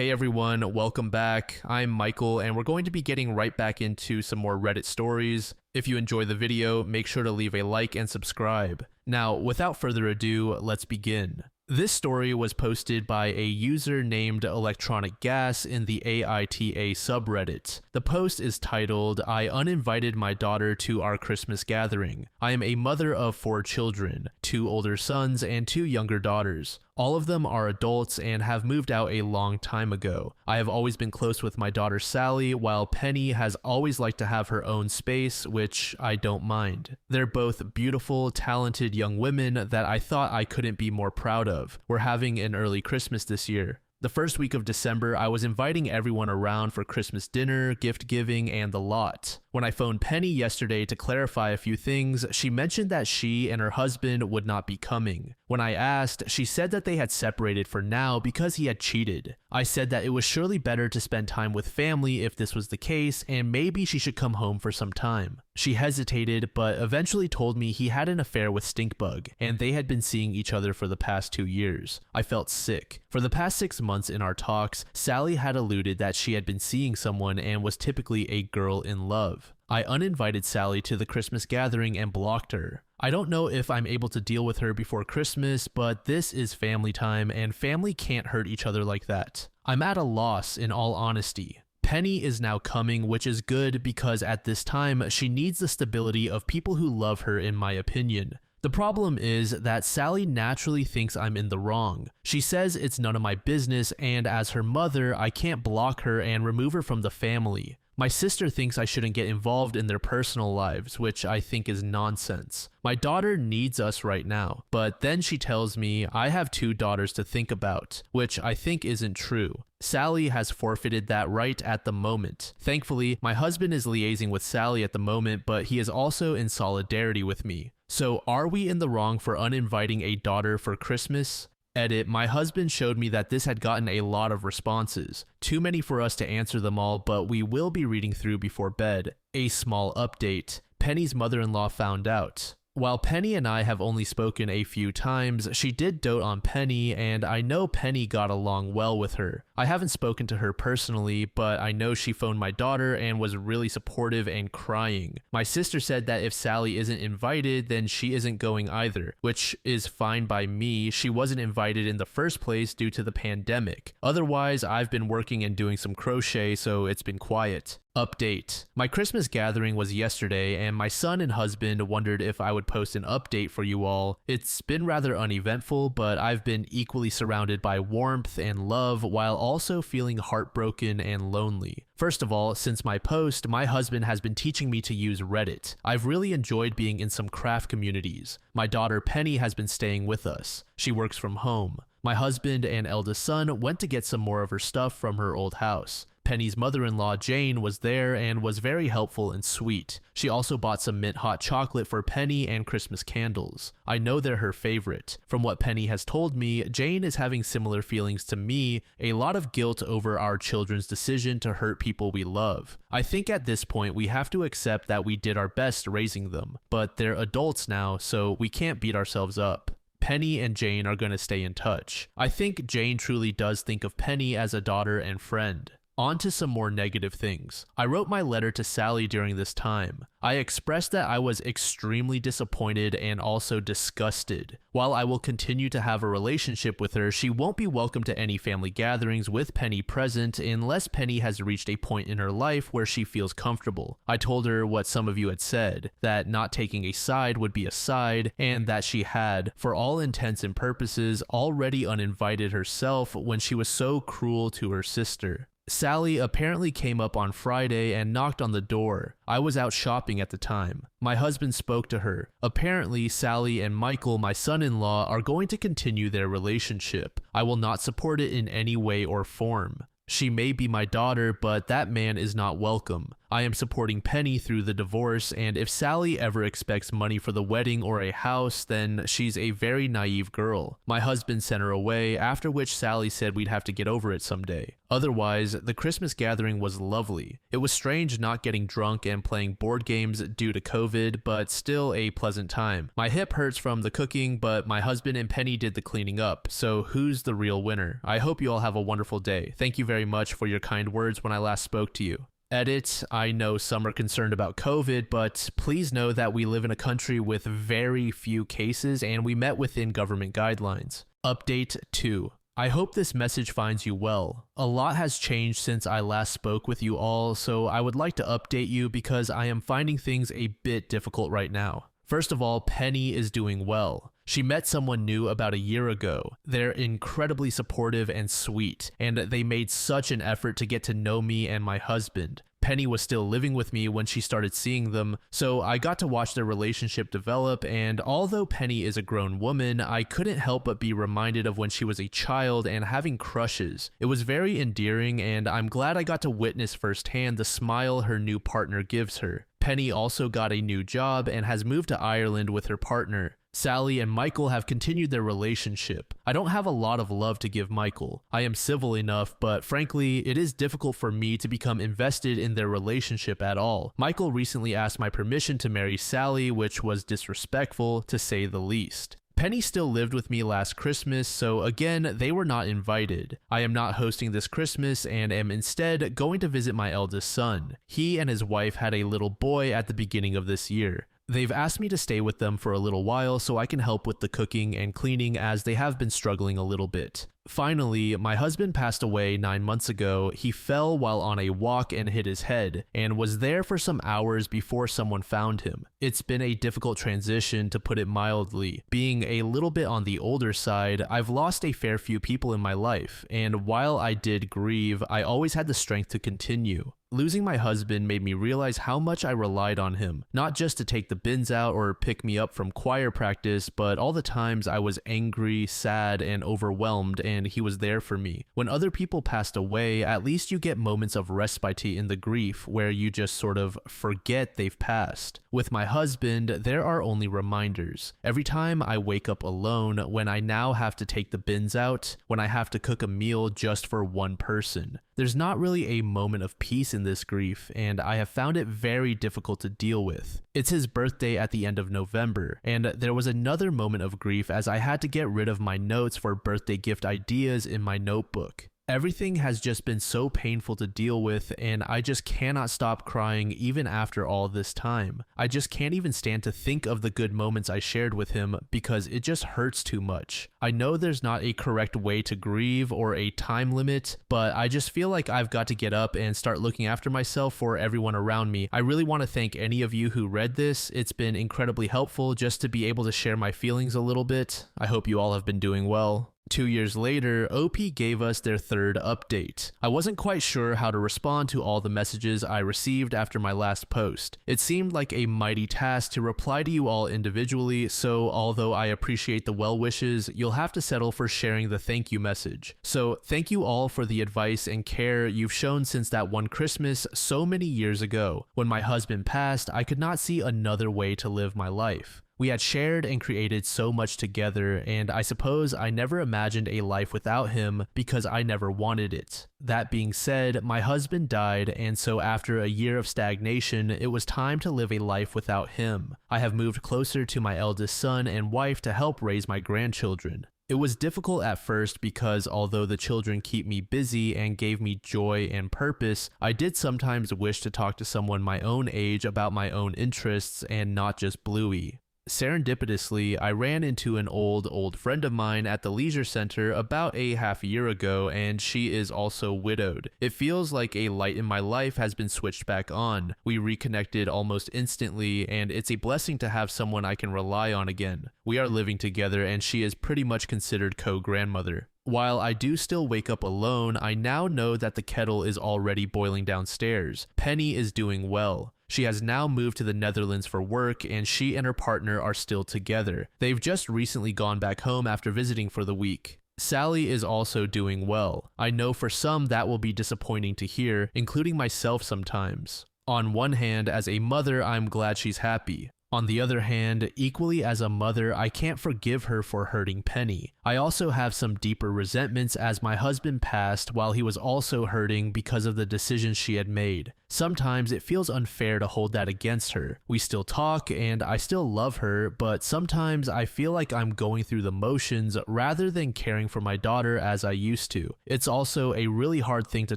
Hey everyone, welcome back. I'm Michael, and we're going to be getting right back into some more Reddit stories. If you enjoy the video, make sure to leave a like and subscribe. Now, without further ado, let's begin. This story was posted by a user named Electronic Gas in the AITA subreddit. The post is titled, "I uninvited my daughter to our Christmas gathering. I am a mother of 4 children, 2 older sons and 2 younger daughters. All of them are adults and have moved out a long time ago. I have always been close with my daughter Sally, while Penny has always liked to have her own space, which I don't mind. They're both beautiful, talented young women that I thought I couldn't be more proud of. We're having an early Christmas this year. The first week of December, I was inviting everyone around for Christmas dinner, gift giving, and the lot. When I phoned Penny yesterday to clarify a few things, she mentioned that she and her husband would not be coming. When I asked, she said that they had separated for now because he had cheated. I said that it was surely better to spend time with family if this was the case, and maybe she should come home for some time. She hesitated, but eventually told me he had an affair with Stinkbug, and they had been seeing each other for the past 2 years. I felt sick. For the past 6 months in our talks, Sally had alluded that she had been seeing someone and was typically a girl in love. I uninvited Sally to the Christmas gathering and blocked her. I don't know if I'm able to deal with her before Christmas, but this is family time and family can't hurt each other like that. I'm at a loss in all honesty. Penny is now coming, which is good because at this time she needs the stability of people who love her, in my opinion. The problem is that Sally naturally thinks I'm in the wrong. She says it's none of my business, and as her mother, I can't block her and remove her from the family. My sister thinks I shouldn't get involved in their personal lives, which I think is nonsense. My daughter needs us right now, but then she tells me I have 2 daughters to think about, which I think isn't true. Sally has forfeited that right at the moment. Thankfully, my husband is liaising with Sally at the moment, but he is also in solidarity with me. So are we in the wrong for uninviting a daughter for Christmas? Edit, my husband showed me that this had gotten a lot of responses. Too many for us to answer them all, but we will be reading through before bed. A small update. Penny's mother-in-law found out. While Penny and I have only spoken a few times, she did dote on Penny, and I know Penny got along well with her. I haven't spoken to her personally, but I know she phoned my daughter and was really supportive and crying. My sister said that if Sally isn't invited, then she isn't going either, which is fine by me. She wasn't invited in the first place due to the pandemic. Otherwise, I've been working and doing some crochet, so it's been quiet. Update. My Christmas gathering was yesterday, and my son and husband wondered if I would post an update for you all. It's been rather uneventful, but I've been equally surrounded by warmth and love while also feeling heartbroken and lonely. First of all, since my post, my husband has been teaching me to use Reddit. I've really enjoyed being in some craft communities. My daughter Penny has been staying with us. She works from home. My husband and eldest son went to get some more of her stuff from her old house. Penny's mother-in-law Jane was there and was very helpful and sweet. She also bought some mint hot chocolate for Penny and Christmas candles. I know they're her favorite. From what Penny has told me, Jane is having similar feelings to me, a lot of guilt over our children's decision to hurt people we love. I think at this point we have to accept that we did our best raising them, but they're adults now, so we can't beat ourselves up. Penny and Jane are going to stay in touch. I think Jane truly does think of Penny as a daughter and friend. On to some more negative things. I wrote my letter to Sally during this time. I expressed that I was extremely disappointed and also disgusted. While I will continue to have a relationship with her, she won't be welcome to any family gatherings with Penny present unless Penny has reached a point in her life where she feels comfortable. I told her what some of you had said, that not taking a side would be a side, and that she had, for all intents and purposes, already uninvited herself when she was so cruel to her sister. Sally apparently came up on Friday and knocked on the door. I was out shopping at the time. My husband spoke to her. Apparently, Sally and Michael, my son-in-law, are going to continue their relationship. I will not support it in any way or form. She may be my daughter, but that man is not welcome. I am supporting Penny through the divorce, and if Sally ever expects money for the wedding or a house, then she's a very naive girl. My husband sent her away, after which Sally said we'd have to get over it someday. Otherwise, the Christmas gathering was lovely. It was strange not getting drunk and playing board games due to COVID, but still a pleasant time. My hip hurts from the cooking, but my husband and Penny did the cleaning up, so who's the real winner? I hope you all have a wonderful day. Thank you very much for your kind words when I last spoke to you. Edit, I know some are concerned about COVID, but please know that we live in a country with very few cases and we met within government guidelines. Update 2. I hope this message finds you well. A lot has changed since I last spoke with you all, so I would like to update you because I am finding things a bit difficult right now. First of all, Penny is doing well. She met someone new about a year ago. They're incredibly supportive and sweet, and they made such an effort to get to know me and my husband. Penny was still living with me when she started seeing them, so I got to watch their relationship develop, and although Penny is a grown woman, I couldn't help but be reminded of when she was a child and having crushes. It was very endearing, and I'm glad I got to witness firsthand the smile her new partner gives her. Penny also got a new job and has moved to Ireland with her partner. Sally and Michael have continued their relationship. I don't have a lot of love to give Michael. I am civil enough, but frankly, it is difficult for me to become invested in their relationship at all. Michael recently asked my permission to marry Sally, which was disrespectful, to say the least. Penny still lived with me last Christmas, so again, they were not invited. I am not hosting this Christmas and am instead going to visit my eldest son. He and his wife had a little boy at the beginning of this year. They've asked me to stay with them for a little while so I can help with the cooking and cleaning as they have been struggling a little bit. Finally, my husband passed away 9 months ago. He fell while on a walk and hit his head, and was there for some hours before someone found him. It's been a difficult transition, to put it mildly. Being a little bit on the older side, I've lost a fair few people in my life, and while I did grieve, I always had the strength to continue. Losing my husband made me realize how much I relied on him, not just to take the bins out or pick me up from choir practice, but all the times I was angry, sad, and overwhelmed, and he was there for me. When other people passed away, at least you get moments of respite in the grief where you just sort of forget they've passed. With my husband, there are only reminders. Every time I wake up alone, when I now have to take the bins out, when I have to cook a meal just for one person. There's not really a moment of peace in this grief, and I have found it very difficult to deal with. It's his birthday at the end of November, and there was another moment of grief as I had to get rid of my notes for birthday gift ideas in my notebook. Everything has just been so painful to deal with, and I just cannot stop crying even after all this time. I just can't even stand to think of the good moments I shared with him because it just hurts too much. I know there's not a correct way to grieve or a time limit, but I just feel like I've got to get up and start looking after myself for everyone around me. I really want to thank any of you who read this. It's been incredibly helpful just to be able to share my feelings a little bit. I hope you all have been doing well. 2 years later, OP gave us their third update. I wasn't quite sure how to respond to all the messages I received after my last post. It seemed like a mighty task to reply to you all individually, so although I appreciate the well wishes, you'll have to settle for sharing the thank you message. So thank you all for the advice and care you've shown since that one Christmas so many years ago. When my husband passed, I could not see another way to live my life. We had shared and created so much together, and I suppose I never imagined a life without him because I never wanted it. That being said, my husband died, and so after a year of stagnation, it was time to live a life without him. I have moved closer to my eldest son and wife to help raise my grandchildren. It was difficult at first because although the children keep me busy and gave me joy and purpose, I did sometimes wish to talk to someone my own age about my own interests and not just Bluey. Serendipitously, I ran into an old friend of mine at the leisure center about a half year ago, and she is also widowed. It feels like a light in my life has been switched back on. We reconnected almost instantly, and it's a blessing to have someone I can rely on again. We are living together, and she is pretty much considered co-grandmother. While I do still wake up alone, I now know that the kettle is already boiling downstairs. Penny is doing well. She has now moved to the Netherlands for work, and she and her partner are still together. They've just recently gone back home after visiting for the week. Sally is also doing well. I know for some that will be disappointing to hear, including myself sometimes. On one hand, as a mother, I'm glad she's happy. On the other hand, equally as a mother, I can't forgive her for hurting Penny. I also have some deeper resentments as my husband passed while he was also hurting because of the decisions she had made. Sometimes it feels unfair to hold that against her. We still talk and I still love her, but sometimes I feel like I'm going through the motions rather than caring for my daughter as I used to. It's also a really hard thing to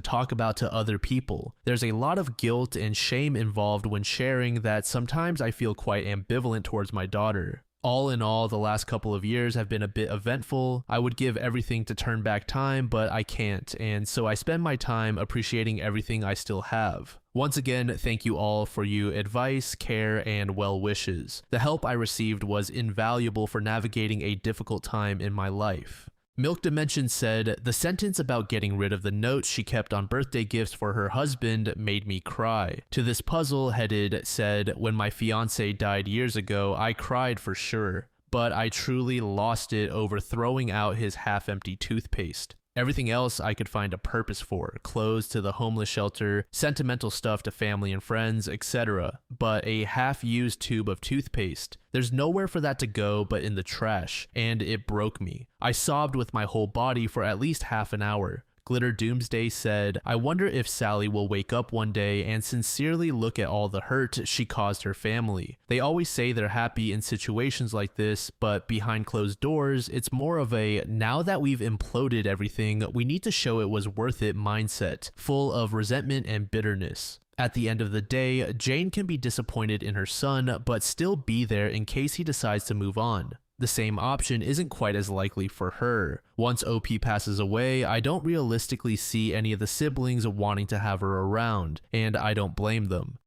talk about to other people. There's a lot of guilt and shame involved when sharing that sometimes I feel quite ambivalent towards my daughter. All in all, the last couple of years have been a bit eventful. I would give everything to turn back time, but I can't, and so I spend my time appreciating everything I still have. Once again, thank you all for your advice, care, and well wishes. The help I received was invaluable for navigating a difficult time in my life. Milk Dimension said, the sentence about getting rid of the notes she kept on birthday gifts for her husband made me cry. To this puzzle headed said, when my fiance died years ago, I cried for sure, but I truly lost it over throwing out his half-empty toothpaste. Everything else I could find a purpose for, clothes to the homeless shelter, sentimental stuff to family and friends, etc. But a half-used tube of toothpaste, there's nowhere for that to go but in the trash, and it broke me. I sobbed with my whole body for at least half an hour. Glitter Doomsday said, I wonder if Sally will wake up one day and sincerely look at all the hurt she caused her family. They always say they're happy in situations like this, but behind closed doors, it's more of a, now that we've imploded everything, we need to show it was worth it mindset, full of resentment and bitterness. At the end of the day, Jane can be disappointed in her son, but still be there in case he decides to move on. The same option isn't quite as likely for her. Once OP passes away, I don't realistically see any of the siblings wanting to have her around, and I don't blame them.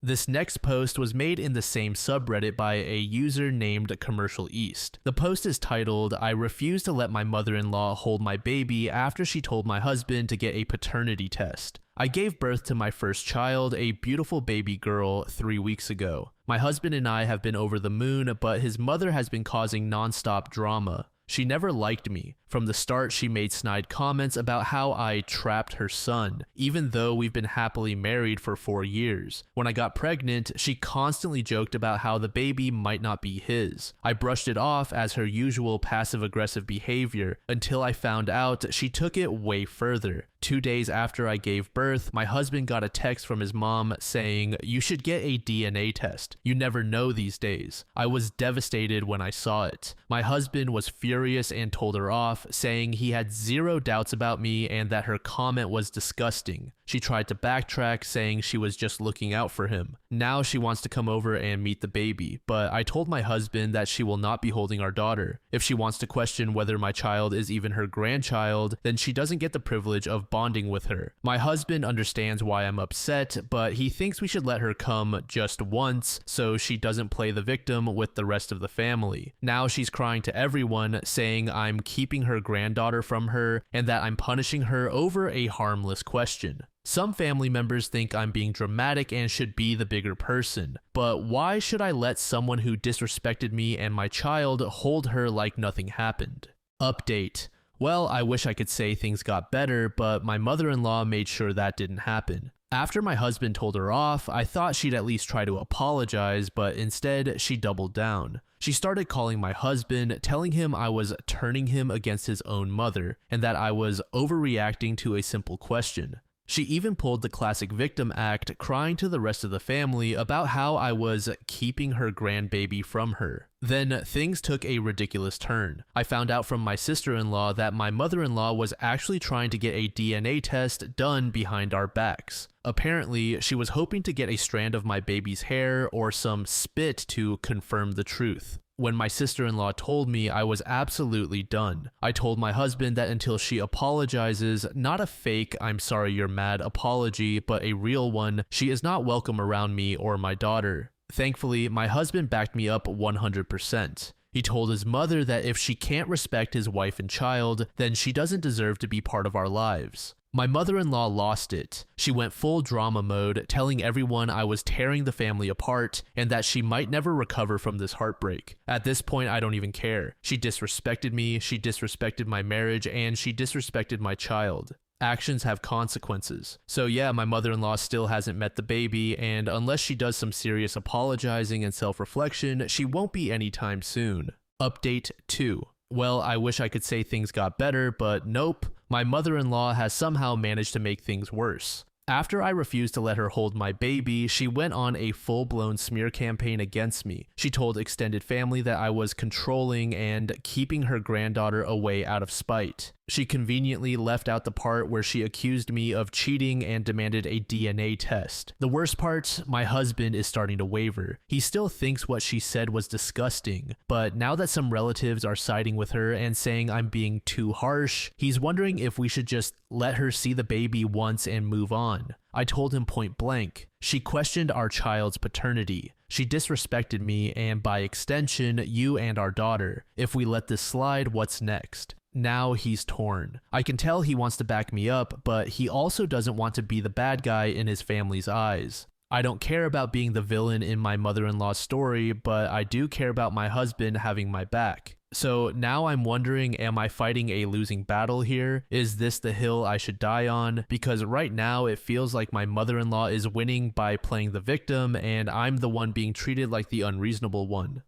This next post was made in the same subreddit by a user named Commercial East. The post is titled, I refuse to let my mother-in-law hold my baby after she told my husband to get a paternity test. I gave birth to my first child, a beautiful baby girl, 3 weeks ago. My husband and I have been over the moon, but his mother has been causing non-stop drama. She never liked me. From the start, she made snide comments about how I trapped her son, even though we've been happily married for 4 years. When I got pregnant, she constantly joked about how the baby might not be his. I brushed it off as her usual passive-aggressive behavior until I found out she took it way further. 2 days after I gave birth, my husband got a text from his mom saying, you should get a DNA test. You never know these days. I was devastated when I saw it. My husband was furious and told her off, saying he had zero doubts about me and that her comment was disgusting. She tried to backtrack, saying she was just looking out for him. Now she wants to come over and meet the baby, but I told my husband that she will not be holding our daughter. If she wants to question whether my child is even her grandchild, then she doesn't get the privilege of bonding with her. My husband understands why I'm upset, but he thinks we should let her come just once so she doesn't play the victim with the rest of the family. Now she's crying to everyone, saying I'm keeping her granddaughter from her and that I'm punishing her over a harmless question. Some family members think I'm being dramatic and should be the bigger person, but why should I let someone who disrespected me and my child hold her like nothing happened? Update. Well, I wish I could say things got better, but my mother-in-law made sure that didn't happen. After my husband told her off, I thought she'd at least try to apologize, but instead she doubled down. She started calling my husband, telling him I was turning him against his own mother, and that I was overreacting to a simple question. She even pulled the classic victim act, crying to the rest of the family about how I was keeping her grandbaby from her. Then things took a ridiculous turn. I found out from my sister-in-law that my mother-in-law was actually trying to get a DNA test done behind our backs. Apparently, she was hoping to get a strand of my baby's hair or some spit to confirm the truth. When my sister-in-law told me, I was absolutely done. I told my husband that until she apologizes, not a fake "I'm sorry you're mad" apology, but a real one, she is not welcome around me or my daughter. Thankfully, my husband backed me up 100%. He told his mother that if she can't respect his wife and child, then she doesn't deserve to be part of our lives. My mother-in-law lost it. She went full drama mode, telling everyone I was tearing the family apart and that she might never recover from this heartbreak. At this point, I don't even care. She disrespected me, she disrespected my marriage, and she disrespected my child. Actions have consequences. So yeah, my mother-in-law still hasn't met the baby, and unless she does some serious apologizing and self-reflection, she won't be anytime soon. Update 2. Well, I wish I could say things got better, but nope. My mother-in-law has somehow managed to make things worse. After I refused to let her hold my baby, she went on a full-blown smear campaign against me. She told extended family that I was controlling and keeping her granddaughter away out of spite. She conveniently left out the part where she accused me of cheating and demanded a DNA test. The worst part, my husband is starting to waver. He still thinks what she said was disgusting, but now that some relatives are siding with her and saying I'm being too harsh, he's wondering if we should just let her see the baby once and move on. I told him point blank. She questioned our child's paternity. She disrespected me and by extension, you and our daughter. If we let this slide, what's next? Now he's torn. I can tell he wants to back me up, but he also doesn't want to be the bad guy in his family's eyes. I don't care about being the villain in my mother-in-law's story, but I do care about my husband having my back. So now I'm wondering, am I fighting a losing battle here? Is this the hill I should die on? Because right now it feels like my mother-in-law is winning by playing the victim and I'm the one being treated like the unreasonable one.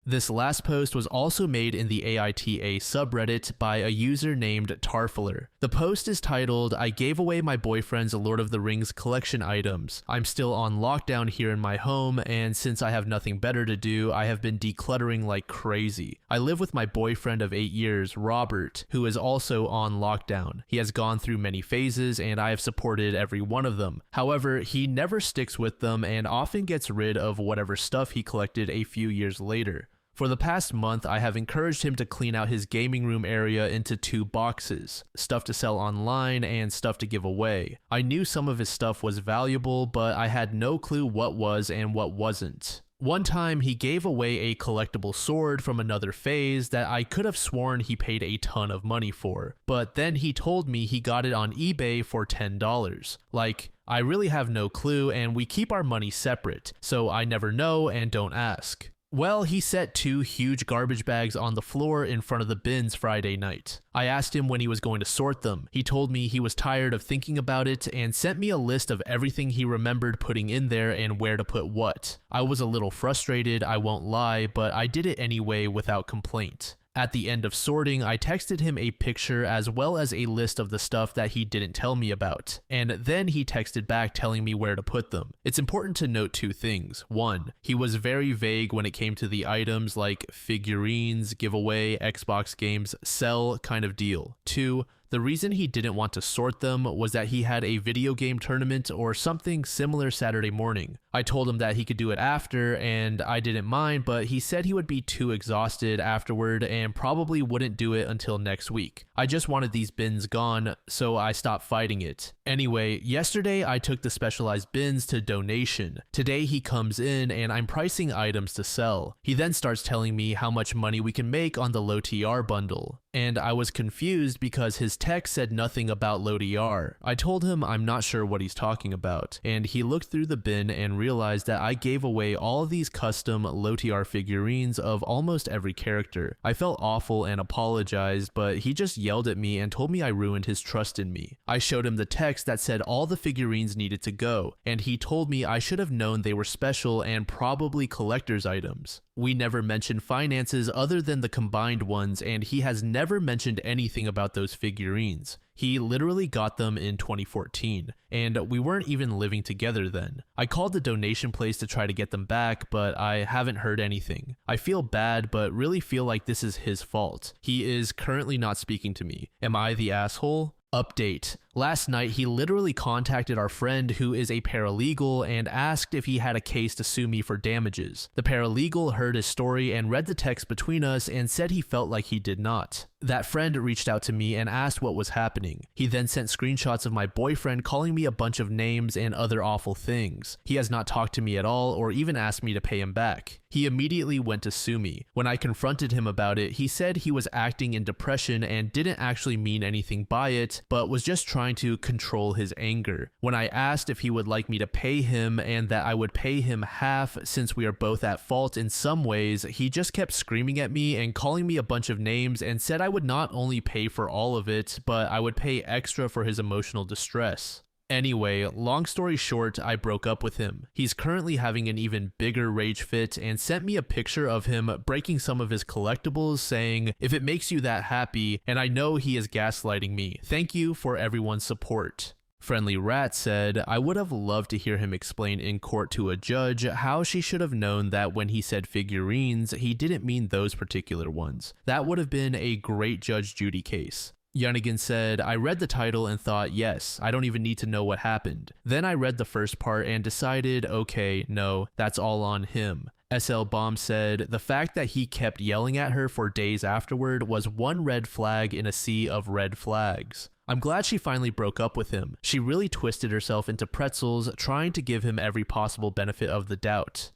This last post was also made in the AITA subreddit by a user named Tarfler. The post is titled, "I gave away my boyfriend's Lord of the Rings collection items. I'm still on lockdown here in my home, and since I have nothing better to do, I have been decluttering like crazy. I live with my boyfriend of 8 years, Robert, who is also on lockdown. He has gone through many phases, and I have supported every one of them. However, he never sticks with them and often gets rid of whatever stuff he collected a few years later. For the past month, I have encouraged him to clean out his gaming room area into 2 boxes, stuff to sell online and stuff to give away. I knew some of his stuff was valuable, but I had no clue what was and what wasn't. One time, he gave away a collectible sword from another phase that I could have sworn he paid a ton of money for, but then he told me he got it on eBay for $10. Like, I really have no clue and we keep our money separate, so I never know and don't ask. Well, he set 2 huge garbage bags on the floor in front of the bins Friday night. I asked him when he was going to sort them. He told me he was tired of thinking about it and sent me a list of everything he remembered putting in there and where to put what. I was a little frustrated, I won't lie, but I did it anyway without complaint. At the end of sorting, I texted him a picture as well as a list of the stuff that he didn't tell me about, and then he texted back telling me where to put them. It's important to note 2 things. 1, he was very vague when it came to the items like figurines, giveaway, Xbox games, sell kind of deal. 2, the reason he didn't want to sort them was that he had a video game tournament or something similar Saturday morning. I told him that he could do it after, and I didn't mind, but he said he would be too exhausted afterward and probably wouldn't do it until next week. I just wanted these bins gone, so I stopped fighting it. Anyway, yesterday I took the specialized bins to donation. Today he comes in and I'm pricing items to sell. He then starts telling me how much money we can make on the low TR bundle. And I was confused because his text said nothing about low TR. I told him I'm not sure what he's talking about, and he looked through the bin and realized that I gave away all of these custom low TR figurines of almost every character. I felt awful and apologized, but he just yelled at me and told me I ruined his trust in me. I showed him the text that said all the figurines needed to go, and he told me I should have known they were special and probably collector's items. We never mentioned finances other than the combined ones, and he has never mentioned anything about those figurines. He literally got them in 2014, and we weren't even living together then. I called the donation place to try to get them back, but I haven't heard anything. I feel bad, but really feel like this is his fault. He is currently not speaking to me. Am I the asshole? Update. Last night, he literally contacted our friend who is a paralegal and asked if he had a case to sue me for damages. The paralegal heard his story and read the text between us and said he felt like he did not. That friend reached out to me and asked what was happening. He then sent screenshots of my boyfriend calling me a bunch of names and other awful things. He has not talked to me at all or even asked me to pay him back. He immediately went to sue me. When I confronted him about it, he said he was acting in depression and didn't actually mean anything by it, but was just trying to control his anger. When I asked if he would like me to pay him and that I would pay him half since we are both at fault in some ways, he just kept screaming at me and calling me a bunch of names and said I I would not only pay for all of it, but I would pay extra for his emotional distress. Anyway, long story short, I broke up with him. He's currently having an even bigger rage fit and sent me a picture of him breaking some of his collectibles, saying, "If it makes you that happy," and I know he is gaslighting me. Thank you for everyone's support. Friendly Rat said, "I would have loved to hear him explain in court to a judge how she should have known that when he said figurines, he didn't mean those particular ones. That would have been a great Judge Judy case." Yunigan said, "I read the title and thought, yes, I don't even need to know what happened. Then I read the first part and decided, okay, no, that's all on him." SL Bomb said, "The fact that he kept yelling at her for days afterward was one red flag in a sea of red flags. I'm glad she finally broke up with him. She really twisted herself into pretzels, trying to give him every possible benefit of the doubt."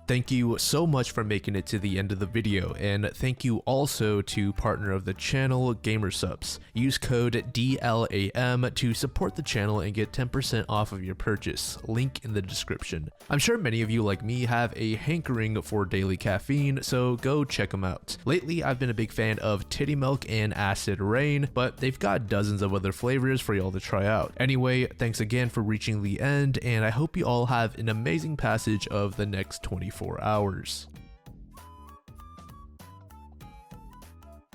Thank you so much for making it to the end of the video, and thank you also to partner of the channel, GamerSupps. Use code DLAM to support the channel and get 10% off of your purchase, link in the description. I'm sure many of you like me have a hankering for daily caffeine, so go check them out. Lately, I've been a big fan of Titty Milk and Acid Rain, but they've got dozens of other flavors for y'all to try out. Anyway, thanks again for reaching the end, and I hope you all have an amazing passage of the next 24 hours.